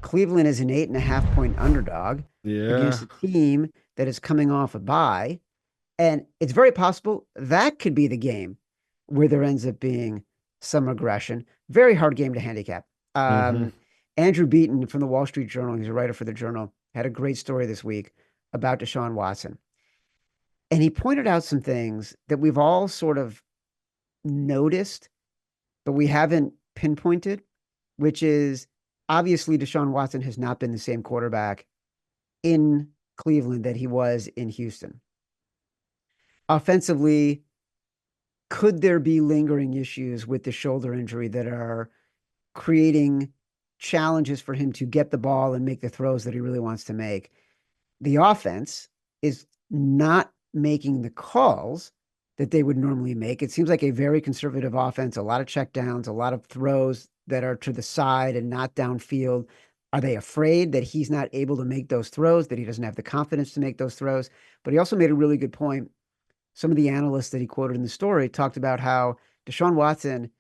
Cleveland is an 8.5 point underdog Yeah. against a team that is coming off a bye. And it's very possible that could be the game where there ends up being some aggression. Very hard game to handicap. Hmm. Um, Andrew Beaton from the Wall Street Journal, he's a writer for the Journal, had a great story this week about DeShaun Watson. And he pointed out some things that we've all sort of noticed, but we haven't pinpointed, which is obviously Deshaun Watson has not been the same quarterback in Cleveland that he was in Houston. Offensively, could there be lingering issues with the shoulder injury that are creating challenges for him to get the ball and make the throws that he really wants to make? The offense is not making the calls that they would normally make. It seems like a very conservative offense, a lot of checkdowns, a lot of throws that are to the side and not downfield. Are they afraid that he's not able to make those throws, that he doesn't have the confidence to make those throws? But he also made a really good point. Some of the analysts that he quoted in the story talked about how Deshaun Watson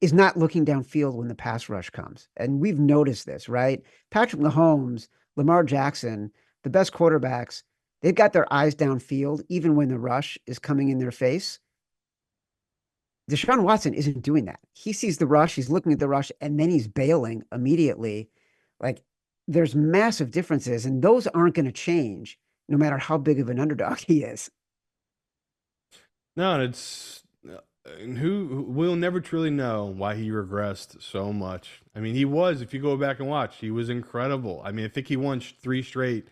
is not looking downfield when the pass rush comes. And we've noticed this, right? Patrick Mahomes, Lamar Jackson, the best quarterbacks, they've got their eyes downfield even when the rush is coming in their face. Deshaun Watson isn't doing that. He sees the rush, he's looking at the rush, and then he's bailing immediately. Like there's massive differences, and those aren't going to change no matter how big of an underdog he is. No, and it's we'll never truly know why he regressed so much. I mean, he was, if you go back and watch, he was incredible. I mean, I think he won three straight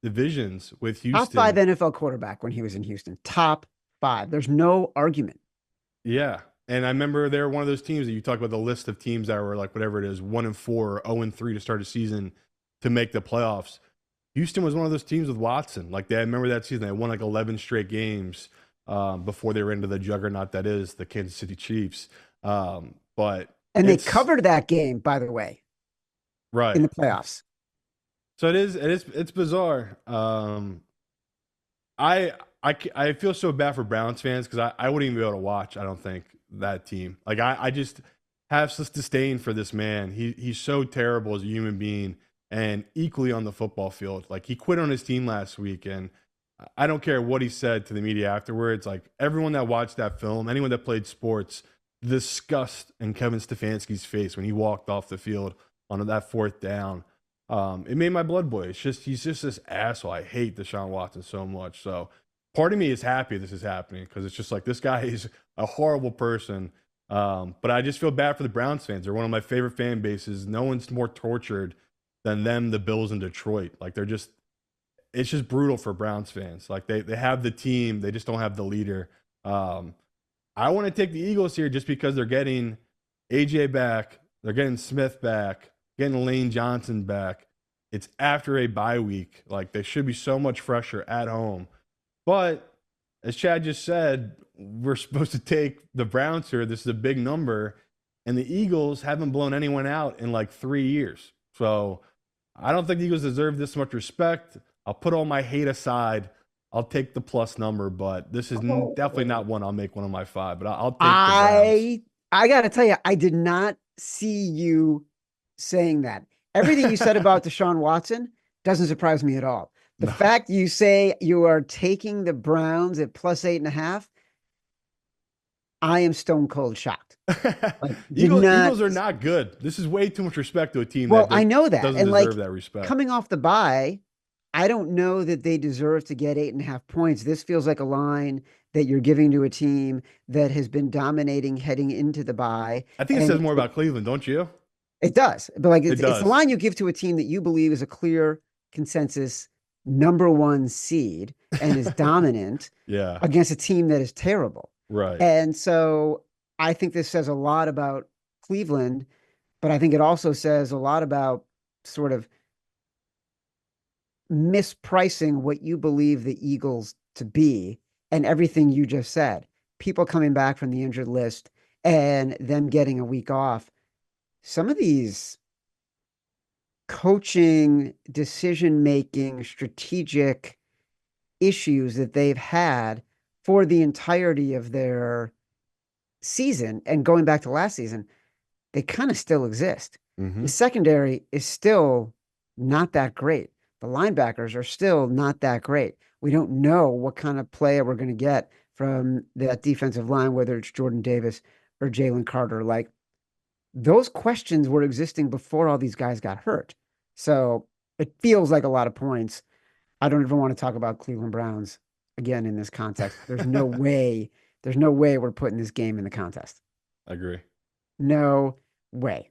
divisions with Top five Houston. NFL quarterback when he was in Houston. Top five. There's no argument. Yeah. And I remember they were one of those teams that you talk about the list of teams that were like whatever it is, 1-4 or 0-3 to start a season to make the playoffs. Houston was one of those teams with Watson. Like they, I remember that season, they won like 11 straight games before they were into the juggernaut that is the Kansas City Chiefs. But And they it's covered that game, by the way, in right. the playoffs. So it's bizarre. I feel so bad for Browns fans because I wouldn't even be able to watch. I don't think that team. Like I just have such disdain for this man. He's so terrible as a human being and equally on the football field. Like he quit on his team last week, and I don't care what he said to the media afterwards. Like everyone that watched that film, anyone that played sports, the disgust in Kevin Stefanski's face when he walked off the field on that fourth down. It made my blood boil. It's just he's just this asshole. I hate Deshaun Watson so much. So part of me is happy this is happening because it's just like this guy is a horrible person. But I just feel bad for the Browns fans. They're one of my favorite fan bases. No one's more tortured than them, the Bills in Detroit. Like they're just it's just brutal for Browns fans. Like they have the team, they just don't have the leader. Um, I want to take the Eagles here just because they're getting AJ back, they're getting Smith back, getting Lane Johnson back. It's after a bye week. Like they should be so much fresher at home. But as Chad just said, we're supposed to take the Browns here. This is a big number, and the Eagles haven't blown anyone out in like 3 years. So I don't think the Eagles deserve this much respect. I'll put all my hate aside. I'll take the plus number, but this is definitely not one I'll make one of my five. But I'll take the Browns. I I gotta tell you, I did not see you saying that. Everything you said about Deshaun Watson doesn't surprise me at all. The No. fact you say you are taking the Browns at plus 8.5, I am stone cold shocked. Like, did not. Eagles are not good. This is way too much respect to a team Well, that I know that. doesn't And deserve like that respect. coming off the bye, I don't know that they deserve to get 8.5 points. This feels like a line that you're giving to a team that has been dominating heading into the bye. I think it And says more about Cleveland, don't you? it does. But like It it's the does. line you give to a team that you believe is a clear consensus number one seed and is dominant Yeah, against a team that is terrible. right. And so I think this says a lot about Cleveland, but I think it also says a lot about sort of mispricing what you believe the Eagles to be and everything you just said. People coming back from the injured list and them getting a week off. Some of these coaching, decision making, strategic issues that they've had for the entirety of their season and going back to last season, they kind of still exist. The Mm-hmm. secondary is still not that great. The linebackers are still not that great. We don't know what kind of player we're going to get from that defensive line, whether it's Jordan Davis or Jalen Carter. Like those questions were existing before all these guys got hurt. So it feels like a lot of points. I don't even want to talk about Cleveland Browns again in this context. There's no way we're putting this game in the contest. I agree. No way.